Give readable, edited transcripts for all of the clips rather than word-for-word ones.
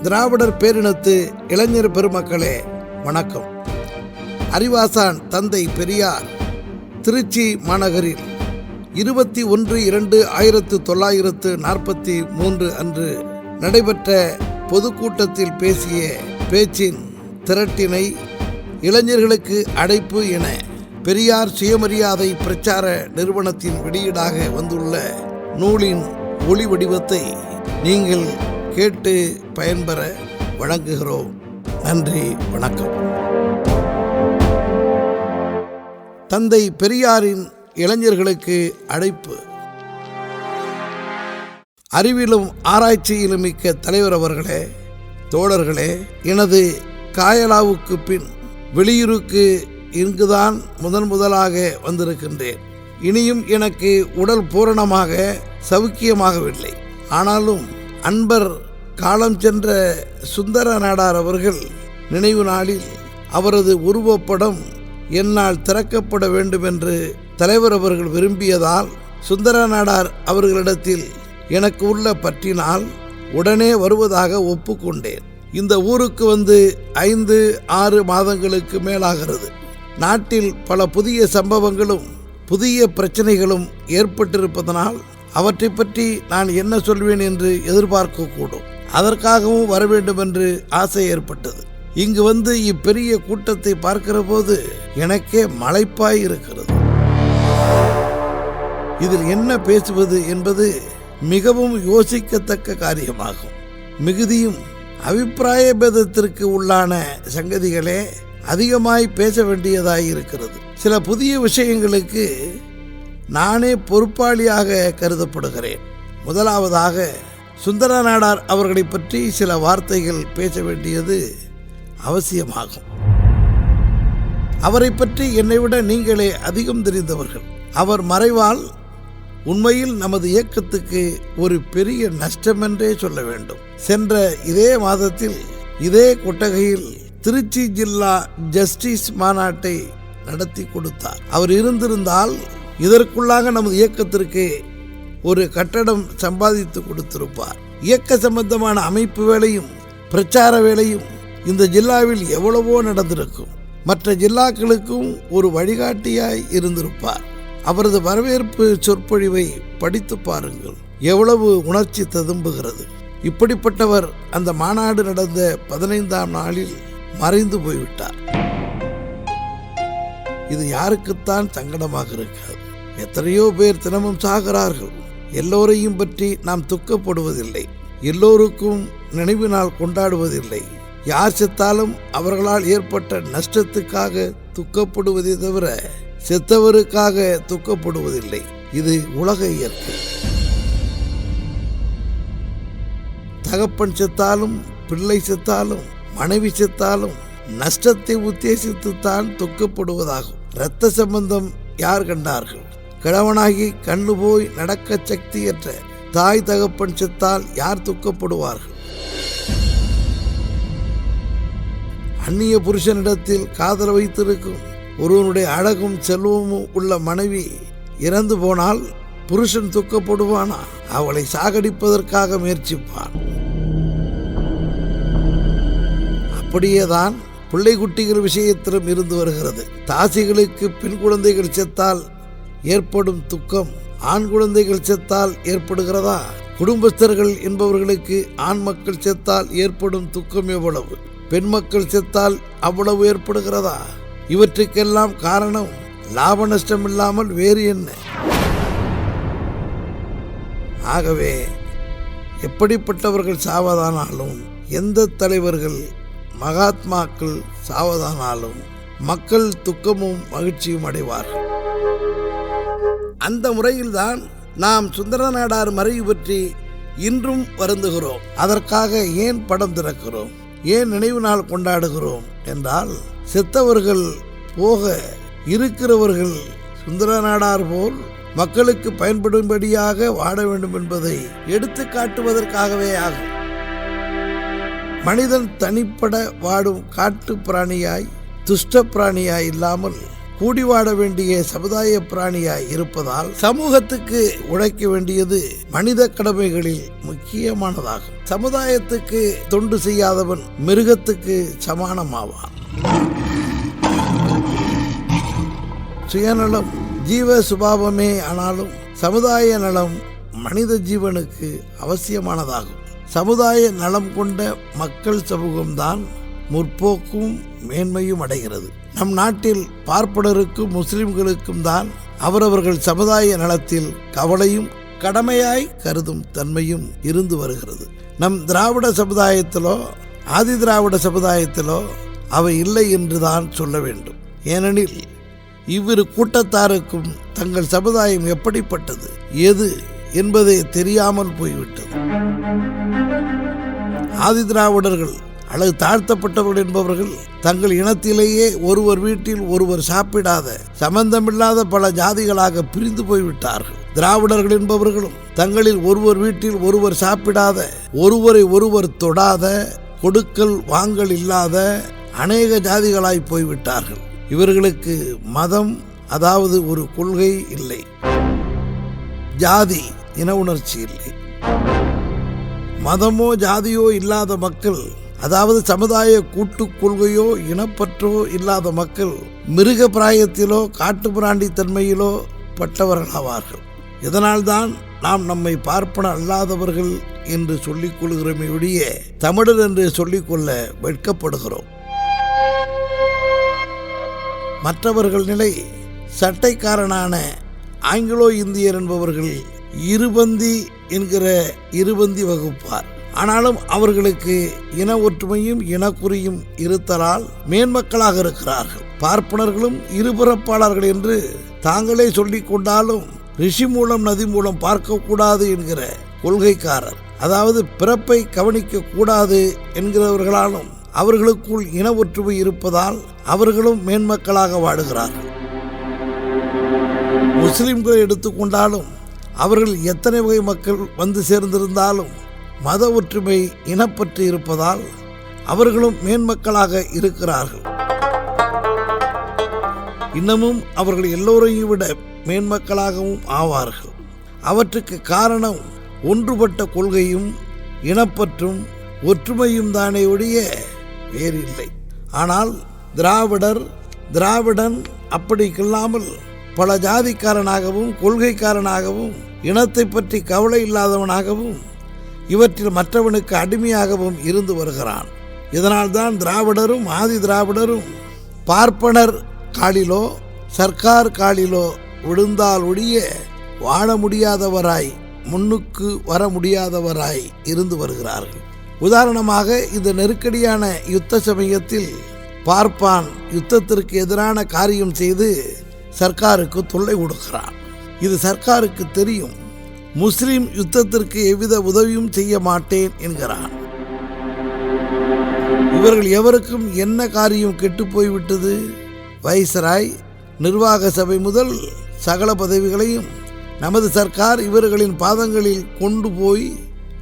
திராவிடர் பேரினத்து இளைஞர் பெருமக்களே வணக்கம். அறிவாசான் தந்தை பெரியார் திருச்சி மாநகரில் 21/2/1943 அன்று நடைபெற்ற பொதுக்கூட்டத்தில் பேசிய பேச்சின் திரட்டினை இளைஞர்களுக்கு அழைப்பு என பெரியார் சுயமரியாதை பிரச்சார நிறுவனத்தின் வெளியீடாக வந்துள்ள நூலின் ஒளி வடிவத்தை நீங்கள் கேட்டு பயன்பெற வழங்குகிறோம். நன்றி, வணக்கம். தந்தை பெரியாரின் இளைஞர்களுக்கு அழைப்பு. அறிவிலும் ஆராய்ச்சியிலும் மிக்க தலைவர் அவர்களே, தோழர்களே, எனது காயலாவுக்கு பின் வெளியூருக்கு இங்குதான் முதலாக வந்திருக்கின்றேன். இனியும் எனக்கு உடல் பூரணமாக சவுக்கியமாகவில்லை. ஆனாலும் அன்பர் காலம் சென்ற சுந்தர நாடார் அவர்கள் நினைவு நாளில் அவரது உருவப்படம் என்னால் திறக்கப்பட வேண்டும் என்று தலைவர் அவர்கள் விரும்பியதால் சுந்தர நாடார் அவர்களிடத்தில் எனக்கு உள்ள பற்றினால் உடனே வருவதாக ஒப்புக்கொண்டேன். இந்த ஊருக்கு வந்து 5-6 மாதங்களுக்கு மேலாகிறது. நாட்டில் பல புதிய சம்பவங்களும் புதிய பிரச்சனைகளும் ஏற்பட்டிருப்பதனால் அவற்றை பற்றி நான் என்ன சொல்வேன் என்று எதிர்பார்க்கக்கூடும். அதற்காகவும் வர வேண்டும் என்று ஆசை ஏற்பட்டது. இங்கு வந்து இப்பெரிய கூட்டத்தை பார்க்கிற போது எனக்கே மலைப்பாய் இருக்கிறது. இதில் என்ன பேசுவது என்பது மிகவும் யோசிக்கத்தக்க காரியமாகும். மிகுதியும் அபிப்பிராய பேதத்திற்கு உள்ளான சங்கதிகளே அதிகமாய் பேச வேண்டியதாய் இருக்கிறது. சில புதிய விஷயங்களுக்கு நானே பொறுப்பாளியாக கருதப்படுகிறேன். முதலாவதாக சுந்தர நாடார் அவர்களை பற்றி சில வார்த்தைகள் பேச வேண்டியது அவசியமாகும். அவரை பற்றி என்னை விட நீங்களே அதிகம் தெரிந்தவர்கள். அவர் மறைவால் உண்மையில் நமது இயக்கத்துக்கு ஒரு பெரிய நஷ்டமென்றே சொல்ல வேண்டும். சென்ற இதே மாதத்தில் இதே கொட்டகையில் திருச்சி ஜில்லா ஜஸ்டிஸ் மாநாட்டை நடத்தி கொடுத்தார். அவர் இருந்திருந்தால் இதற்குள்ளாக நமது இயக்கத்திற்கு ஒரு கட்டடம் சம்பாதித்து கொடுத்திருப்பார். இயக்க சம்பந்தமான அமைப்பு வேலையும் பிரச்சார வேலையும் இந்த ஜில்லாவில் எவ்வளவோ நடந்திருக்கும். மற்ற ஜில்லாக்களுக்கும் ஒரு வழிகாட்டியாய் இருந்திருப்பார். அவரது வரவேற்பு சொற்பொழிவை படித்து பாருங்கள், எவ்வளவு உணர்ச்சி ததும்புகிறது. இப்படிப்பட்டவர் அந்த மாநாடு நடந்த 15ஆம் நாளில் மறைந்து போய்விட்டார். இது யாருக்குத்தான் சங்கடமாக இருக்காது? எத்தனையோ பேர் தினமும் சாகிறார்கள். எல்லோரையும் பற்றி நாம் துக்கப்படுவதில்லை, எல்லோருக்கும் நினைவு நாள் கொண்டாடுவதில்லை. யார் செத்தாலும் அவர்களால் ஏற்பட்ட நஷ்டத்துக்காக துக்கப்படுவதை தவிர செத்தவருக்காக துக்கப்படுவதில்லை. இது உலக இயற்கை. தகப்பன் செத்தாலும் பிள்ளை செத்தாலும் மனைவி செத்தாலும் நஷ்டத்தை உத்தேசித்துத்தான் துக்கப்படுவதாகும். இரத்த சம்பந்தம் யார் கண்டார்கள்? கிழவனாகி கண்ணு போய் நடக்க சக்தியற்ற தாய் தகப்பன் செத்தால் யார் துக்கப்படுவார்கள்? அந்நிய புருஷனிடத்தில் காதல் வைத்திருக்கும் ஒருவனுடைய அழகும் செல்வமும் உள்ள மனைவி இறந்து போனால் புருஷன் துக்கப்படுவானா? அவளை சாகடிப்பதற்காக முயற்சிப்பான். அப்படியேதான் பிள்ளை குட்டிகள் விஷயத்திலும் இருந்து வருகிறது. தாசிகளுக்கு பெண் குழந்தைகள் செத்தால் ஏற்படும் துக்கம் ஆண் குழந்தைகள் செத்தால் ஏற்படுகிறதா? குடும்பஸ்தர்கள் என்பவர்களுக்கு ஆண் மக்கள் செத்தால் ஏற்படும் துக்கம் எவ்வளவு, பெண் மக்கள் செத்தால் அவ்வளவு ஏற்படுகிறதா? இவற்றுக்கெல்லாம் காரணம் லாப நஷ்டம் இல்லாமல் வேறு என்ன? ஆகவே எப்படிப்பட்டவர்கள் சாவதானாலும், எந்த தலைவர்கள் மகாத்மாக்கள் சாவதானாலும் மக்கள் துக்கமும் மகிழ்ச்சியும் அடைவார்கள். அந்த முறையில்தான் நாம் சுந்தர நாடார் மறைவு பற்றி இன்றும் வருந்துகிறோம். அதற்காக ஏன் படம் திறக்கிறோம், ஏன் நினைவு நாள் கொண்டாடுகிறோம் என்றால், செத்தவர்கள் போக இருக்கிறவர்கள் சுந்தர நாடார் போல் மக்களுக்கு பயன்படும்படியாக வாழ வேண்டும் என்பதை எடுத்து காட்டுவதற்காகவே ஆகும். மனிதன் தனிப்பட வாடும் காட்டு பிராணியாய் துஷ்ட பிராணியாய் இல்லாமல் கூடி வாழ வேண்டிய சமுதாய பிராணியாய் இருப்பதால் சமூகத்துக்கு உழைக்க வேண்டியது மனித கடமைகளில் முக்கியமானதாகும். சமுதாயத்துக்கு தொண்டு செய்யாதவன் மிருகத்துக்கு சமானமாவான். சுயநலம் ஜீவ சுபாவமே ஆனாலும் சமுதாய நலம் மனித ஜீவனுக்கு அவசியமானதாகும். சமுதாய நலம் கொண்ட மக்கள் சமூகம்தான் முற்போக்கும் மேன்மையும் அடைகிறது. நம் நாட்டில் பார்ப்பனருக்கும் முஸ்லிம்களுக்கும் தான் அவரவர்கள் சமுதாய நலத்தில் கவலையும் கடமையாய் கருதும் தன்மையும் இருந்து வருகிறது. நம் திராவிட சமுதாயத்திலோ ஆதி திராவிட சமுதாயத்திலோ அவை இல்லை என்றுதான் சொல்ல வேண்டும். ஏனெனில் இவ்விரு கூட்டத்தாருக்கும் தங்கள் சமுதாயம் எப்படிப்பட்டது எது என்பதே தெரியாமல் போய்விட்டது. ஆதி திராவிடர்கள் அல்லது தாழ்த்தப்பட்டவர்கள் என்பவர்கள் தங்கள் இனத்திலேயே ஒருவர் வீட்டில் ஒருவர் சாப்பிடாத சம்பந்தமில்லாத பல ஜாதிகளாக பிரிந்து போய்விட்டார்கள். திராவிடர்கள் என்பவர்களும் தங்களில் ஒருவர் வீட்டில் ஒருவர் சாப்பிடாத ஒருவரை ஒருவர் தொடாத கொடுக்கல் வாங்கல் இல்லாத அநேக ஜாதிகளாய் போய்விட்டார்கள். இவர்களுக்கு மதம் அதாவது ஒரு கொள்கை இல்லை, ஜாதி இன உணர்ச்சி இல்லை. மதமோ ஜாதியோ இல்லாத மக்கள், அதாவது சமுதாய கூட்டுக் கொள்கையோ இனப்பற்றோ இல்லாத மக்கள் மிருக பிராயத்திலோ காட்டு பிராண்டி தன்மையிலோ பட்டவர்களாவார்கள். இதனால்தான் நாம் நம்மை பார்ப்பன அல்லாதவர்கள் என்று சொல்லிக் கொள்கிறோமே ஒழிய தமிழர் என்று சொல்லிக்கொள்ள வெட்கப்படுகிறோம். மற்றவர்கள் நிலை சட்டைக்காரனான ஆங்கிலோ இந்தியர் என்பவர்கள் இருபந்தி என்கிற இருபந்தி வகுப்பார். ஆனாலும் அவர்களுக்கு இன ஒற்றுமையும் இனக்குறியும் இருத்தலால் மேன்மக்களாக இருக்கிறார்கள். பார்ப்பனர்களும் இருபிறப்பாளர்கள் என்று தாங்களே சொல்லிக் கொண்டாலும் ரிஷி மூலம் நதி மூலம் பார்க்கக்கூடாது என்கிற கொள்கைக்காரர், அதாவது பிறப்பை கவனிக்க கூடாது என்கிறவர்களாலும் அவர்களுக்குள் இன ஒற்றுமை இருப்பதால் அவர்களும் மேன்மக்களாக வாழுகிறார்கள். முஸ்லிம்களை எடுத்துக்கொண்டாலும் அவர்கள் எத்தனை வகை மக்கள் வந்து சேர்ந்திருந்தாலும் மத ஒற்றுமை இனப்பற்று இருப்பதால் அவர்களும் மேன்மக்களாக இருக்கிறார்கள். இன்னமும் அவர்கள் எல்லோரையும் விட மேன்மக்களாகவும் ஆவார்கள். அவற்றுக்கு காரணம் ஒன்றுபட்ட கொள்கையும் இனப்பற்றும் ஒற்றுமையும் தானே ஒழிய வேறு இல்லை. ஆனால் திராவிடன் அப்படி இல்லாமல் பல ஜாதிக்காரனாகவும் கொள்கைக்காரனாகவும் இனத்தை பற்றி கவலை இல்லாதவனாகவும் இவற்றில் மற்றவனுக்கு அடிமையாகவும் இருந்து வருகிறான். இதனால்தான் திராவிடரும் ஆதி திராவிடரும் பார்ப்பனர் காலிலோ சர்க்கார் காலிலோ விழுந்தால் ஒழிய வாழ முடியாதவராய் முன்னுக்கு வர முடியாதவராய் இருந்து வருகிறார்கள். உதாரணமாக இந்த நெருக்கடியான யுத்த சமயத்தில் பார்ப்பான் யுத்தத்திற்கு எதிரான காரியம் செய்து சர்க்காருக்கு தொல்லை கொடுக்கிறான். இது சர்க்காருக்கு தெரியும். முஸ்லிம் யுத்தத்திற்கு எவ்வித உதவியும் செய்ய மாட்டேன் என்கிறான். இவர்கள் எவருக்கும் என்ன காரியம் கெட்டு போய்விட்டது? வைஸ்ராய் நிர்வாக சபை முதல் சகல பதவிகளையும் நமது சர்க்கார் இவர்களின் பாதங்களில் கொண்டு போய்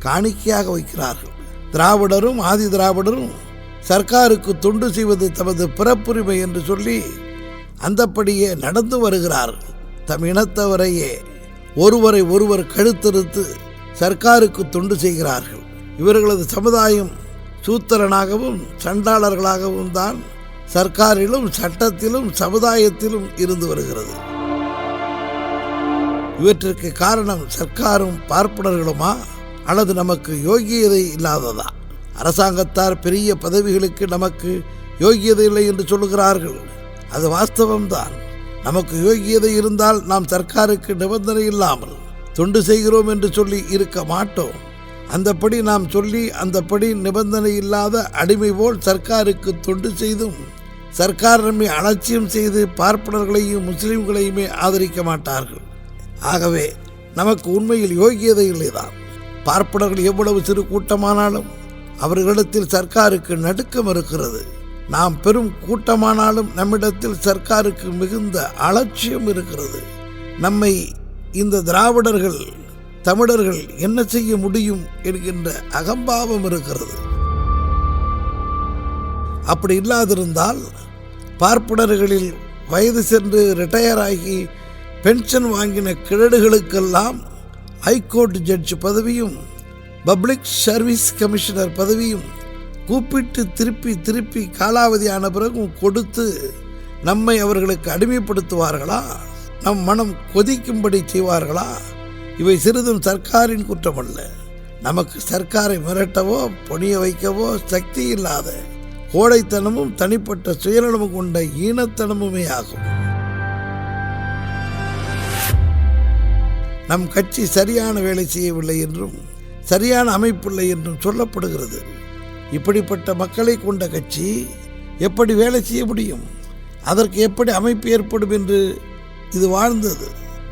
காணிக்கையாக வைக்கிறார்கள். திராவிடரும் ஆதி திராவிடரும் சர்க்காருக்கு தொண்டு செய்வது தமது பிறப்புரிமை என்று சொல்லி அந்தப்படியே நடந்து வருகிறார்கள். தம் இனத்தவரையே ஒருவரை ஒருவர் கழுத்தறுத்து சர்க்காருக்கு தொண்டு செய்கிறார்கள். இவர்களது சமுதாயம் சூத்திரனாகவும் சண்டாளர்களாகவும் தான் சர்க்காரிலும் சட்டத்திலும் சமுதாயத்திலும் இருந்து வருகிறது. இவற்றிற்கு காரணம் சர்க்காரும் பார்ப்பனர்களுமா அல்லது நமக்கு யோகியதை இல்லாததா? அரசாங்கத்தார் பெரிய பதவிகளுக்கு நமக்கு யோகியதை இல்லை என்று சொல்லுகிறார்கள். அது வாஸ்தவம்தான். நமக்கு யோகியதை இருந்தால் நாம் சர்க்காருக்கு நிபந்தனை இல்லாமல் தொண்டு செய்கிறோம் என்று சொல்லி இருக்க மாட்டோம். அந்தப்படி நாம் சொல்லி அந்தப்படி நிபந்தனை இல்லாத அடிமை போல் சர்க்காருக்கு தொண்டு செய்தும் சர்க்கார் நம்மை அலட்சியம் செய்து பார்ப்பனர்களையும் முஸ்லிம்களையுமே ஆதரிக்க மாட்டார்கள். ஆகவே நமக்கு உண்மையில் யோகியதை இல்லைதான். பார்ப்பனர்கள் எவ்வளவு சிறு கூட்டமானாலும் அவர்களிடத்தில் சர்க்காருக்கு நடுக்கம் இருக்கிறது. நாம் பெரும் கூட்டமானாலும் நம்மிடத்தில் சர்க்காருக்கு மிகுந்த அலட்சியம் இருக்கிறது. நம்மை இந்த திராவிடர்கள் தமிழர்கள் என்ன செய்ய முடியும் என்கின்ற அகம்பாவம் இருக்கிறது. அப்படி இல்லாதிருந்தால் பார்ப்பனர்களில் வயது சென்று ரிட்டையர் ஆகி பென்ஷன் வாங்கின கிழடுகளுக்கெல்லாம் ஹைகோர்ட் ஜட்ஜ் பதவியும் பப்ளிக் சர்வீஸ் கமிஷனர் பதவியும் கூப்பிட்டு திருப்பி காலாவதியான பிறகும் கொடுத்து நம்மை அவர்களுக்கு அடிமைப்படுத்துவார்களா? நம் மனம் கொதிக்கும்படி செய்வார்களா? இவை சிறிதும் சர்க்காரின் குற்றமல்ல. நமக்கு சர்க்காரை மிரட்டவோ பொணிய வைக்கவோ சக்தி இல்லாத கோடைத்தனமும் தனிப்பட்ட சுயநலமும் கொண்ட ஈனத்தனமுமே ஆகும். நம் கட்சி சரியான வேலை செய்யவில்லை என்றும் சரியான அமைப்பில்லை என்றும் சொல்லப்படுகிறது. இப்படிப்பட்ட மக்களை கொண்ட கட்சி எப்படி வேலை செய்ய முடியும்? அதற்கு எப்படி அமைப்பு ஏற்படும் என்று இது வாழ்ந்தது.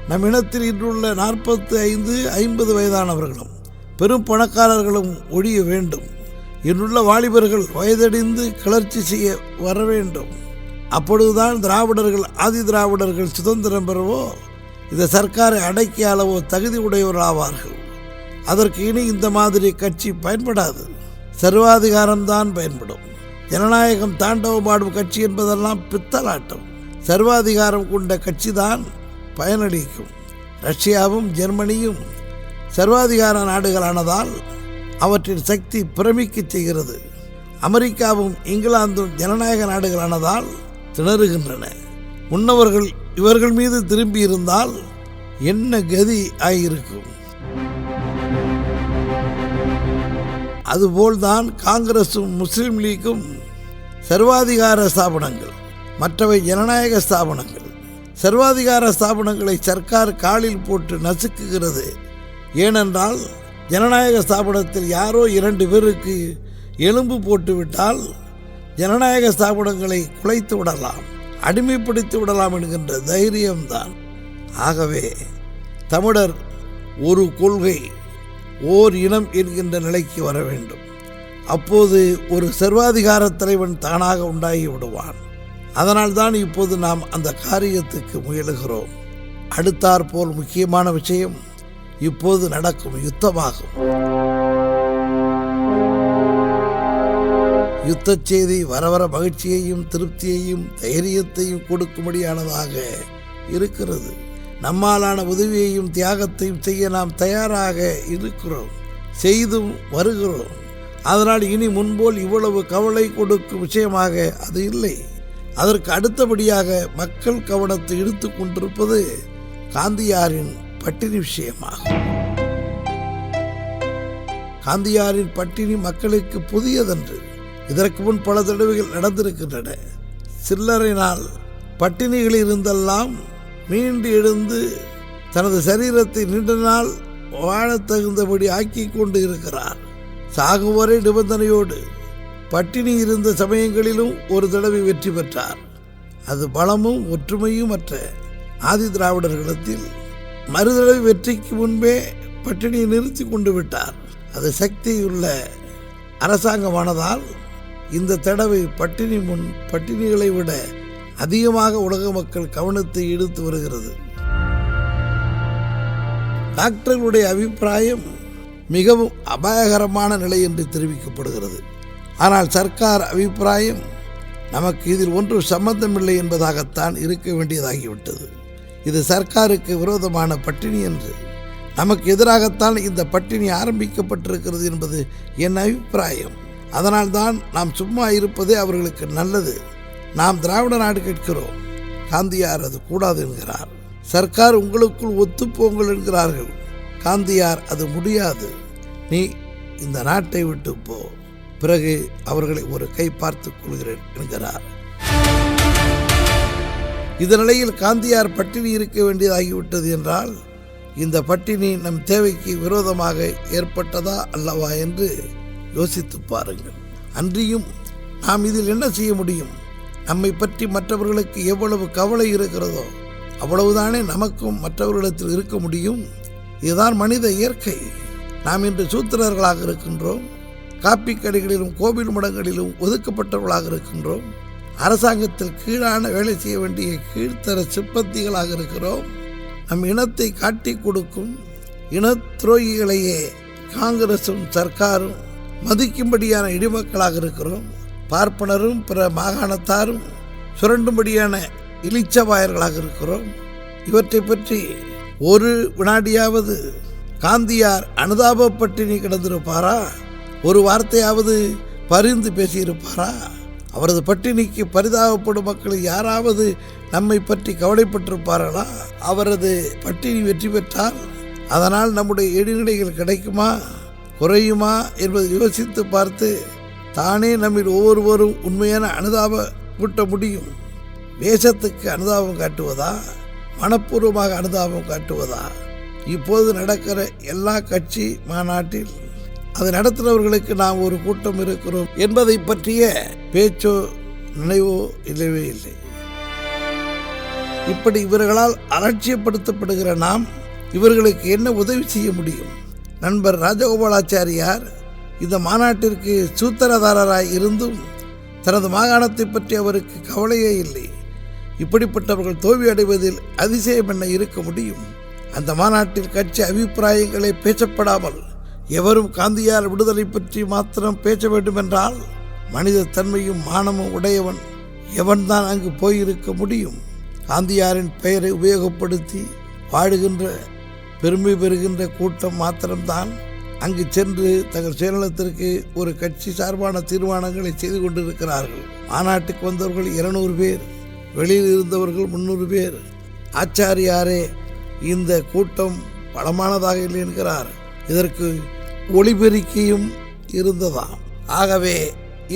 நம் இனத்தில் இன்றுள்ள 45-50 வயதானவர்களும் பெரும் பணக்காரர்களும் ஒழிய வேண்டும். இன்றுள்ள வாலிபர்கள் வயதடைந்து கிளர்ச்சி செய்ய வர வேண்டும். அப்பொழுதுதான் திராவிடர்கள் ஆதி திராவிடர்கள் சுதந்திரம் பெறவோ இந்த சர்க்காரை அடக்கி ஆளவோ தகுதி உடையவர்களாவார்கள். அதற்கு இனி இந்த மாதிரி கட்சி பயன்படாது. சர்வாதிகாரம்தான் பயன்படும். ஜனநாயகம் தாண்டவமாடும் கட்சி என்பதெல்லாம் பித்தலாட்டம். சர்வாதிகாரம் கொண்ட கட்சி தான் பயனளிக்கும். ரஷ்யாவும் ஜெர்மனியும் சர்வாதிகார நாடுகளானதால் அவற்றின் சக்தி பிரமிக்க செய்கிறது. அமெரிக்காவும் இங்கிலாந்தும் ஜனநாயக நாடுகளானதால் திணறுகின்றன. முன்னவர்கள் இவர்கள் மீது திரும்பி இருந்தால் என்ன கதி ஆகியிருக்கும்? அதுபோல்தான் காங்கிரசும் முஸ்லிம் லீக்கும் சர்வாதிகார ஸ்தாபனங்கள், மற்றவை ஜனநாயக ஸ்தாபனங்கள். சர்வாதிகார ஸ்தாபனங்களை சர்க்கார் காலில் போட்டு நசுக்குகிறது. ஏனென்றால் ஜனநாயக ஸ்தாபனத்தில் யாரோ 2 பேருக்கு எலும்பு போட்டுவிட்டால் ஜனநாயக ஸ்தாபனங்களை குலைத்து விடலாம், அடிமைப்படுத்தி விடலாம் என்கின்ற தைரியம்தான். ஆகவே தமிழர் ஒரு கொள்கை, ஓர் இனம் என்கின்ற நிலைக்கு வர வேண்டும். அப்போது ஒரு சர்வாதிகார தலைவன் தானாக உண்டாகி விடுவான். அதனால்தான் இப்போது நாம் அந்த காரியத்துக்கு முயலுகிறோம். அடுத்தாற்போல் முக்கியமான விஷயம் இப்போது நடக்கும் யுத்தமாகும். யுத்த செய்தி வர வர மகிழ்ச்சியையும் திருப்தியையும் தைரியத்தையும் கொடுக்கும்படியானதாக இருக்கிறது. நம்மாலான உதவியையும் தியாகத்தையும் செய்ய நாம் தயாராக இருக்கிறோம், செய்தும் வருகிறோம். அதனால் இனி முன்போல் இவ்வளவு கவலை கொடுக்கும் விஷயமாக அது இல்லை. அதற்கு அடுத்தபடியாக மக்கள் கவனத்தை இழுத்து கொண்டிருப்பது காந்தியாரின் பட்டினி விஷயமாகும். காந்தியாரின் பட்டினி மக்களுக்கு புதியதன்று. இதற்கு முன் பல தடவைகள் நடந்திருக்கின்றன. சில்லறையினால் பட்டினிகளில் இருந்தெல்லாம் மீண்டு எழுந்து தனது சரீரத்தை நீண்ட நாள் வாழ தகுந்தபடி ஆக்கி கொண்டு இருக்கிறார். சாகுவரை நிபந்தனையோடு பட்டினி இருந்த சமயங்களிலும் ஒரு தடவை வெற்றி பெற்றார். அது பலமும் ஒற்றுமையும் மற்ற ஆதி திராவிடர்களிடத்தில் மறுதடவை வெற்றிக்கு முன்பே பட்டினியை நிறுத்தி கொண்டு விட்டார். அது சக்தியுள்ள அரசாங்கமானதால் இந்த தடவை பட்டினி முன் பட்டினிகளை விட அதிகமாக உலக மக்கள் கவனத்தை இழுத்து வருகிறது. டாக்டர்களுடைய அபிப்பிராயம் மிகவும் அபாயகரமான நிலை என்று தெரிவிக்கப்படுகிறது. ஆனால் சர்க்கார் அபிப்பிராயம் நமக்கு இதில் ஒன்றும் சம்பந்தமில்லை என்பதாகத்தான் இருக்க வேண்டியதாகிவிட்டது. இது சர்க்காருக்கு விரோதமான பட்டினி என்று, நமக்கு எதிராகத்தான் இந்த பட்டினி ஆரம்பிக்கப்பட்டிருக்கிறது என்பது என் அபிப்பிராயம். அதனால்தான் நாம் சும்மா இருப்பதே அவர்களுக்கு நல்லது. நாம் திராவிட நாடு கேட்கிறோம், காந்தியார் அது கூடாது என்கிறார். சர்க்கார் உங்களுக்குள் ஒத்துப்போங்கள் என்கிறார்கள். காந்தியார் அது முடியாது, நீ இந்த நாட்டை விட்டு போ, பிறகு அவர்களை ஒரு கை பார்த்துக் கொள்கிறேன் என்கிறார். இந்த நிலையில் காந்தியார் பட்டினி இருக்க வேண்டியதாகிவிட்டது என்றால் இந்த பட்டினி நம் தேவைக்கு விரோதமாக ஏற்பட்டதா அல்லவா என்று யோசித்து பாருங்கள். அன்றியும் நாம் இதில் என்ன செய்ய முடியும்? நம்மை பற்றி மற்றவர்களுக்கு எவ்வளவு கவலை இருக்கிறதோ அவ்வளவுதானே நமக்கும் மற்றவர்களிடத்தில் இருக்க முடியும். இதுதான் மனித இயற்கை. நாம் இன்று சூத்திரர்களாக இருக்கின்றோம், காப்பி கடைகளிலும் கோவில் மடங்களிலும் ஒதுக்கப்பட்டவர்களாக இருக்கின்றோம், அரசாங்கத்தில் கீழான வேலை செய்ய வேண்டிய கீழ்த்தர சிப்பந்திகளாக இருக்கிறோம். நம் இனத்தை காட்டி கொடுக்கும் இன துரோகிகளையே காங்கிரசும் சர்க்காரும் மதிக்கும்படியான இடிமக்களாக இருக்கிறோம். பார்ப்பனரும் பிற மாகாணத்தாரும் சுரண்டும்படியான இளிச்சவாயர்களாக இருக்கிறோம். இவற்றை பற்றி ஒரு வினாடியாவது காந்தியார் அனுதாப பட்டினி கிடந்திருப்பாரா? ஒரு வார்த்தையாவது பரிந்து பேசியிருப்பாரா? அவரது பட்டினிக்கு பரிதாபப்படும் மக்கள் யாராவது நம்மை பற்றி கவலைப்பட்டிருப்பார்களா? அவரது பட்டினி வெற்றி பெற்றால் அதனால் நம்முடைய இடைநிலைகள் கிடைக்குமா குறையுமா என்பதை யோசித்து பார்த்து தானே நம்மில் ஒவ்வொருவரும் உண்மையான அனுதாபம் கூட்ட முடியும். வேஷத்துக்கு அனுதாபம் காட்டுவதா, மனப்பூர்வமாக அனுதாபம் காட்டுவதா? இப்போது நடக்கிற எல்லா கட்சி மாநாட்டில் அதை நடத்துகிறவர்களுக்கு நாம் ஒரு கூட்டம் இருக்கிறோம் என்பதை பற்றிய பேச்சோ நினைவோ இல்லவே இல்லை. இப்படி இவர்களால் அலட்சியப்படுத்தப்படுகிற நாம் இவர்களுக்கு என்ன உதவி செய்ய முடியும்? நண்பர் ராஜகோபாலாச்சாரியார் இந்த மாநாட்டிற்கு சூத்திரதாரராய் இருந்தும் தனது மாகாணத்தை பற்றி அவருக்கு கவலையே இல்லை. இப்படிப்பட்டவர்கள் தோல்வி அடைவதில் அதிசயம் என்ன இருக்க முடியும்? அந்த மாநாட்டில் கட்சி அபிப்பிராயங்களை பேசப்படாமல் எவரும் காந்தியார் விடுதலை பற்றி மாத்திரம் பேச வேண்டும் என்றால் மனித தன்மையும் மானமும் உடையவன் எவன்தான் அங்கு போயிருக்க முடியும்? காந்தியாரின் பெயரை உபயோகப்படுத்தி வாழுகின்ற பெருமை பெறுகின்ற கூட்டம் மாத்திரம்தான் அங்கு சென்று தங்கள் சுயநலத்திற்கு ஒரு கட்சி சார்பான தீர்மானங்களை செய்து கொண்டிருக்கிறார்கள். மாநாட்டுக்கு வந்தவர்கள் 200 பேர், வெளியில் இருந்தவர்கள் 300 பேர். ஆச்சாரியாரே இந்த கூட்டம் பலமானதாக இல்லை என்கிறார். இதற்கு ஒளிபெருக்கியும் இருந்ததாம். ஆகவே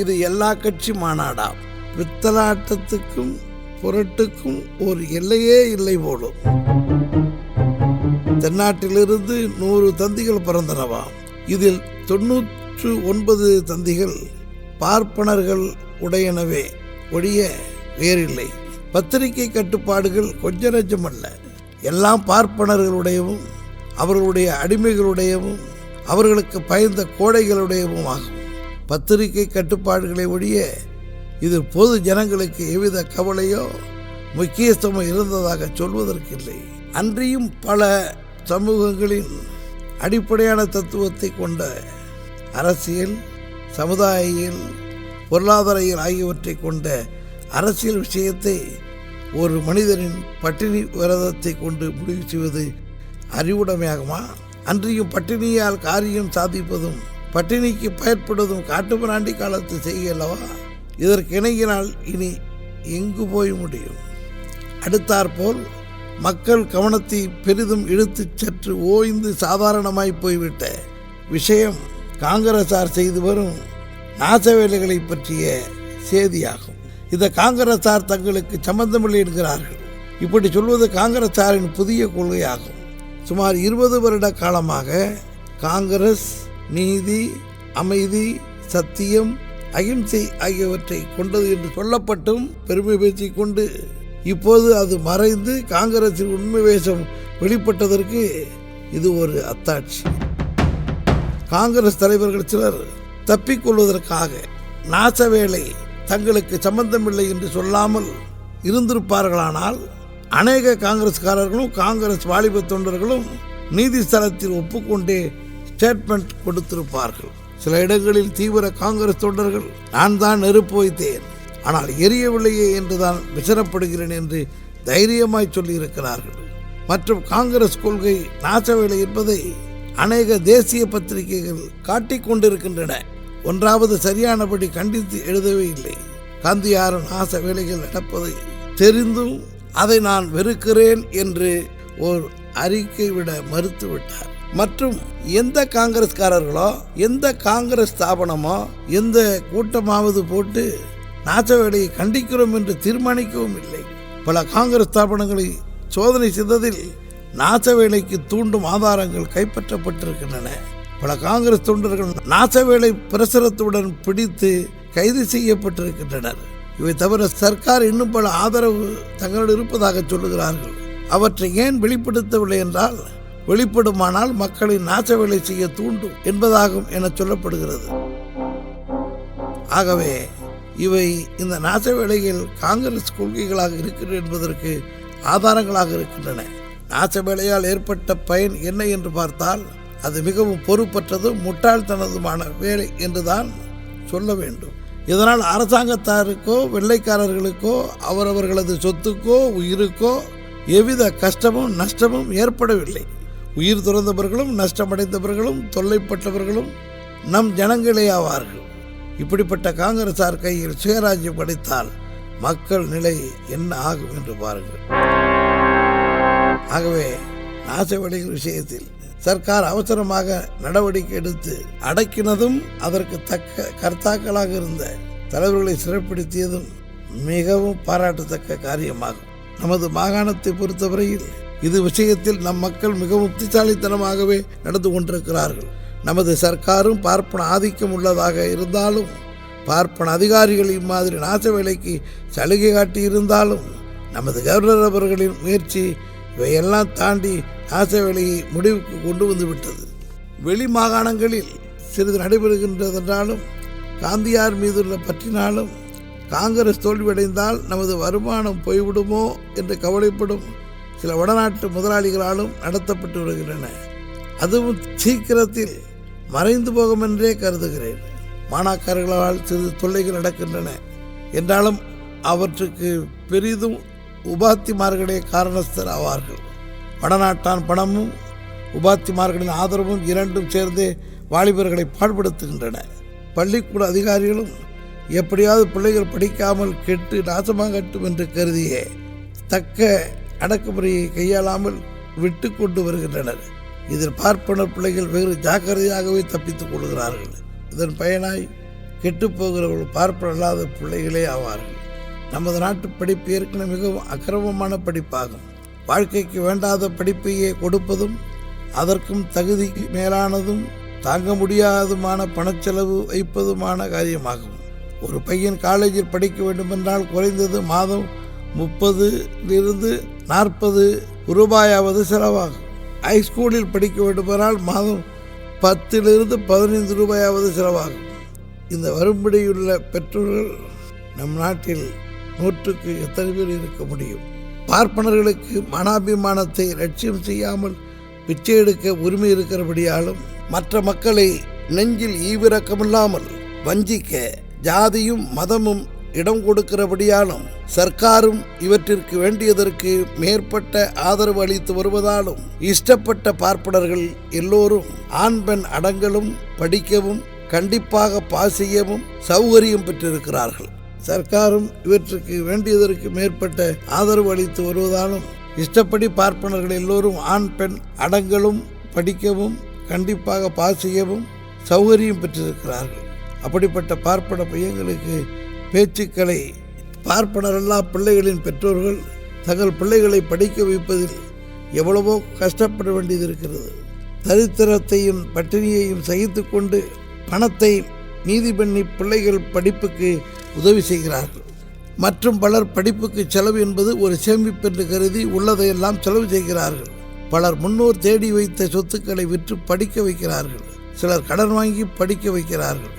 இது எல்லா கட்சி மாநாடாம். பித்தலாட்டத்துக்கும் புரட்டுக்கும் ஒரு எல்லையே இல்லை போலும். தென்னாட்டிலிருந்து 100 தந்திகள் பிறந்தனவாம். இதில் 99 தந்திகள் பார்ப்பனர்கள் உடையனவே ஒழிய வேறில்லை. பத்திரிகை கட்டுப்பாடுகள் கொஞ்ச நெஞ்சமல்ல, எல்லாம் பார்ப்பனர்களுடையவும் அவர்களுடைய அடிமைகளுடையவும் அவர்களுக்கு பயந்த கோடைகளுடையவும் ஆகும். பத்திரிகை கட்டுப்பாடுகளை ஒழிய இது பொது ஜனங்களுக்கு எவ்வித கவலையோ முக்கியத்துவமோ இருந்ததாக சொல்வதற்கில்லை. அன்றியும் பல சமூகங்களின் அடிப்படையான தத்துவத்தை கொண்ட அரசியல், சமுதாயியல், பொருளாதார ஆகியவற்றை கொண்ட அரசியல் விஷயத்தை ஒரு மனிதனின் பட்டினி விரதத்தை கொண்டு முடிவு செய்வது அறிவுடைமையாகுமா? அன்றியும் பட்டினியால் காரியம் சாதிப்பதும் பட்டினிக்கு பயன்படுவதும் காட்டுமிராண்டி காலத்து செய்யல்லவா? இதற்கு இணங்கினால் இனி எங்கு போய் முடியும்? அடுத்தாற்போல் மக்கள் கவனத்தை பெரிதும் இழுத்து சற்று ஓய்ந்து சாதாரணமாய் போய்விட்ட விஷயம் காங்கிரசார் செய்து வரும் நாச வேலைகளை பற்றிய செய்தியாகும். இந்த காங்கிரசார் தங்களுக்கு சம்பந்தமில்லை என்கிறார்கள். இப்படி சொல்வது காங்கிரசாரின் புதிய கொள்கையாகும். சுமார் 20 வருட காலமாக காங்கிரஸ் நீதி, அமைதி, சத்தியம், அகிம்சை ஆகியவற்றை கொண்டது என்று சொல்லப்பட்டும் பெருமை பேசிக்கொண்டு இப்போது அது மறைந்து காங்கிரசின் உண்மை வேஷம் வெளிப்பட்டதற்கு இது ஒரு அத்தாட்சி. காங்கிரஸ் தலைவர்கள் சிலர் தப்பிக்கொள்வதற்காக நாசவேலை தங்களுக்கு சம்பந்தமில்லை என்று சொல்லாமல் இருந்திருப்பார்களானால் அநேக காங்கிரஸ்காரர்களும் காங்கிரஸ் வாலிப தொண்டர்களும் நீதி ஸ்தலத்தில் ஒப்புக்கொண்டே ஸ்டேட்மெண்ட் கொடுத்திருப்பார்கள். சில இடங்களில் தீவிர காங்கிரஸ் தொண்டர்கள் நான் தான் நெருப்பு வைத்தேன், ஆனால் எரியவில்லையே என்றுதான் விசனப்படுகிறேன் என்று தைரியமாய் சொல்லியிருக்கிறார்கள். மற்றும் காங்கிரஸ் கொள்கை நாசவேலை என்பதை அநேக தேசிய பத்திரிகைகள் காட்டிக் கொண்டிருக்கின்றன. ஒன்றாவது சரியானபடி கண்டித்து எழுதவே இல்லை. காந்தியார் நாச வேலைகள் நடப்பதை தெரிந்தும் அதை நான் வெறுக்கிறேன் என்று ஒரு அறிக்கை விட மறுத்துவிட்டார். மற்றும் எந்த காங்கிரஸ்காரர்களோ எந்த காங்கிரஸ் ஸ்தாபனமோ எந்த கூட்டமாவது போட்டு நாச வேலையை கண்டிக்கிறோம் என்று தீர்மானிக்கவும் இல்லை. பல காங்கிரஸ் ஸ்தாபனங்களை சோதனை செய்ததில் நாச வேலைக்கு தூண்டும் ஆதாரங்கள் கைப்பற்றப்பட்டிருக்கின்றன. பல காங்கிரஸ் தொண்டர்கள் நாசவேலை பிரசுரத்துடன் பிடித்து கைது செய்யப்பட்டிருக்கின்றனர். இவை தவிர சர்க்கார் இன்னும் பல ஆதரவு தங்களிடம் இருப்பதாக சொல்லுகிறார்கள். அவற்றை ஏன் வெளிப்படுத்தவில்லை என்றால் வெளிப்படுமானால் மக்களை நாசவேலை செய்ய தூண்டும் என்பதாகும் என சொல்லப்படுகிறது. ஆகவே இவை இந்த நாசவேலைகள் காங்கிரஸ் கொள்கைகளாக இருக்கிறது என்பதற்கு ஆதாரங்களாக இருக்கின்றன. நாசவேலையால் ஏற்பட்ட பயன் என்ன என்று பார்த்தால் அது மிகவும் பொறுப்பற்றதும் முட்டாள்தனதுமான வேலை என்றுதான் சொல்ல வேண்டும். இதனால் அரசாங்கத்தாருக்கோ வெள்ளைக்காரர்களுக்கோ அவரவர்களது சொத்துக்கோ உயிருக்கோ எவ்வித கஷ்டமும் நஷ்டமும் ஏற்படவில்லை. உயிர் துறந்தவர்களும் நஷ்டமடைந்தவர்களும் தொல்லைப்பட்டவர்களும் நம் ஜனங்களே ஆவார்கள். இப்படிப்பட்ட காங்கிரசார் கையில் சுயராஜ்யம் கிடைத்தால் மக்கள் நிலை என்ன ஆகும் என்று பாருங்கள். ஆகவே நாசவேலிகள் விஷயத்தில் சர்க்கார் அவசரமாக நடவடிக்கை எடுத்து அடக்கினதும் அதற்கு தக்க கர்த்தாக்களாக இருந்த தலைவர்களை சிறைப்படுத்தியதும் மிகவும் பாராட்டத்தக்க காரியமாகும். நமது மாகாணத்தை பொறுத்தவரையில் இது விஷயத்தில் நம் மக்கள் மிகவும் புத்திசாலித்தனமாகவே நடந்து கொண்டிருக்கிறார்கள். நமது சர்க்காரும் பார்ப்பன ஆதிக்கம் உள்ளதாக இருந்தாலும், பார்ப்பன அதிகாரிகள் இம்மாதிரி நாச வேலைக்கு சலுகை காட்டி இருந்தாலும், நமது கவர்னர் அவர்களின் முயற்சி இவையெல்லாம் தாண்டி நாச வேலையை முடிவுக்கு கொண்டு வந்து விட்டது. வெளி மாகாணங்களில் சிறிது நடைபெறுகின்றதென்றாலும், காந்தியார் மீதுள்ள பற்றினாலும், காங்கிரஸ் தோல்வியடைந்தால் நமது வருமானம் போய்விடுமோ என்று கவலைப்படும் சில வடநாட்டு முதலாளிகளாலும் நடத்தப்பட்டு வருகின்றன. அதுவும் சீக்கிரத்தில் மறைந்து போகும் என்றே கருதுகிறேன். மாணாக்கர்களால் சிறு தொல்லைகள் நடக்கின்றன என்றாலும் அவற்றுக்கு பெரிதும் உபாத்திமார்களே காரணஸ்தர் ஆவார்கள். வடநாட்டான் பணமும் உபாத்திமார்களின் ஆதரவும் இரண்டும் சேர்ந்தே வாலிபர்களை பாடுபடுத்துகின்றன. பள்ளிக்கூட அதிகாரிகளும் எப்படியாவது பிள்ளைகள் படிக்காமல் கெட்டு நாசமாகட்டும் என்று கருதியே தக்க அடக்குமுறையை கையாளாமல் விட்டு கொண்டு வருகின்றனர். இதில் பார்ப்பனர் பிள்ளைகள் வெகு ஜாக்கிரதையாகவே தப்பித்துக் கொள்கிறார்கள். இதன் பயனாய் கெட்டுப்போகிறவர்கள் பார்ப்பனர் அல்லாத பிள்ளைகளே ஆவார்கள். நமது நாட்டு படிப்பு ஏற்கனவே மிகவும் அக்கிரமமான படிப்பாகும். வாழ்க்கைக்கு வேண்டாத படிப்பையே கொடுப்பதும் அதற்கும் தகுதிக்கு மேலானதும் தாங்க முடியாததுமான பணச்செலவு வைப்பதுமான காரியமாகும். ஒரு பையன் காலேஜில் படிக்க வேண்டுமென்றால் குறைந்தது மாதம் 30 to 40 ரூபாயாவது செலவாகும். ஹைஸ்கூலில் படிக்க வேண்டுமென்றால் மாதம் 10 to 15 ரூபாயாவது செலவாகும். இந்த வரும்படியுள்ள பெற்றோர்கள் நம் நாட்டில் 100க்கு எத்தனை பேர் இருக்க முடியும்? பார்ப்பனர்களுக்கு மனாபிமானத்தை லட்சியம் செய்யாமல் பிச்சை எடுக்க உரிமை இருக்கிறபடியாலும், மற்ற மக்களை நெஞ்சில் ஈவிரக்கமில்லாமல் வஞ்சிக்க ஜாதியும் மதமும் இடம் கொடுக்கிறபடியாலும், சர்க்காரும் இவற்றிற்கு வேண்டியதற்கு மேற்பட்ட ஆதரவு அளித்து வருவதாலும், இஷ்டப்பட்ட பார்ப்பனர்கள் எல்லோரும் ஆண் பெண் அடங்கலும் படிக்கவும் கண்டிப்பாக பாஸ் செய்யவும் சௌகரியம் பெற்றிருக்கிறார்கள். சர்க்காரும் இவற்றுக்கு வேண்டியதற்கு மேற்பட்ட ஆதரவு அளித்து வருவதாலும், இஷ்டப்படி பார்ப்பனர்கள் எல்லோரும் ஆண் பெண் அடங்கலும் படிக்கவும் கண்டிப்பாக பாஸ் செய்யவும் சௌகரியம் பெற்றிருக்கிறார்கள். அப்படிப்பட்ட பார்ப்பன பையங்களுக்கு பேச்சுக்களை பார்ப்பனரல்லா பிள்ளைகளின் பெற்றோர்கள் தங்கள் பிள்ளைகளை படிக்க வைப்பதில் எவ்வளவோ கஷ்டப்பட வேண்டியது இருக்கிறது. தரித்திரத்தையும் பட்டினியையும் சகித்து கொண்டு பணத்தை மீதி பண்ணி பிள்ளைகள் படிப்புக்கு உதவி செய்கிறார்கள். மற்றும் பலர் படிப்புக்கு செலவு என்பது ஒரு சேமிப்பு என்று கருதி உள்ளதையெல்லாம் செலவு செய்கிறார்கள். பலர் முன்னோர் தேடி வைத்த சொத்துக்களை விற்று படிக்க வைக்கிறார்கள். சிலர் கடன் வாங்கி படிக்க வைக்கிறார்கள்.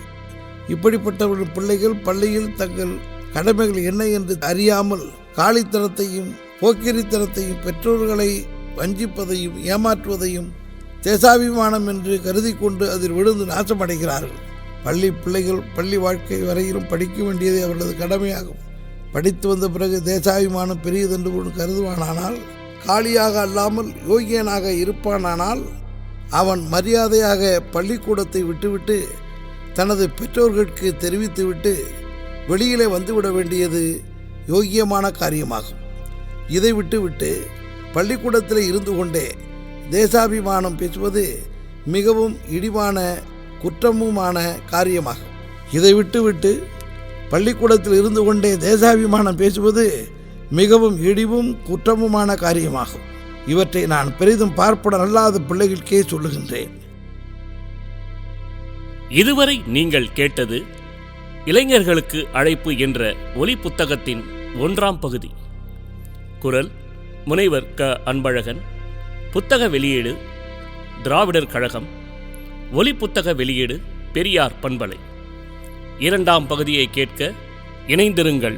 இப்படிப்பட்டவர்கள் பிள்ளைகள் பள்ளியில் தங்கள் கடமைகள் என்ன என்று அறியாமல் காலித்தனத்தையும் போக்கிரித்தனத்தையும் பெற்றோர்களை வஞ்சிப்பதையும் ஏமாற்றுவதையும் தேசாபிமானம் என்று கருதி கொண்டு அதில் விழுந்து நாசமடைகிறார்கள். பள்ளி பிள்ளைகள் பள்ளி வாழ்க்கை வரையிலும் படிக்க வேண்டியது அவர்களது கடமையாகும். படித்து வந்த பிறகு தேசாபிமானம் பெரியதென்று கருதுவானானால், காலியாக அல்லாமல் யோகியனாக இருப்பானானால், அவன் மரியாதையாக பள்ளிக்கூடத்தை விட்டுவிட்டு தனது பெற்றோர்களுக்கு தெரிவித்துவிட்டு வெளியிலே வந்துவிட வேண்டியது யோகியமான காரியமாகும். இதை விட்டுவிட்டு பள்ளிக்கூடத்தில் இருந்து கொண்டே தேசாபிமானம் பேசுவது மிகவும் இழிவான குற்றமுமான காரியமாகும். இதை விட்டுவிட்டு பள்ளிக்கூடத்தில் இருந்து கொண்டே தேசாபிமானம் பேசுவது மிகவும் இழிவும் குற்றமுமான காரியமாகும். இவற்றை நான் பெரிதும் பார்ப்பன அல்லாத பிள்ளைகளுக்கே சொல்லுகின்றேன். இதுவரை நீங்கள் கேட்டது இளைஞர்களுக்கு அழைப்பு என்ற ஒலி புத்தகத்தின் 1ஆம் பகுதி. குரல் முனைவர் க. அன்பழகன். புத்தக வெளியீடு திராவிடர் கழகம். ஒலி புத்தக வெளியீடு பெரியார் பண்பலை. 2ஆம் பகுதியை கேட்க இணைந்திருங்கள்.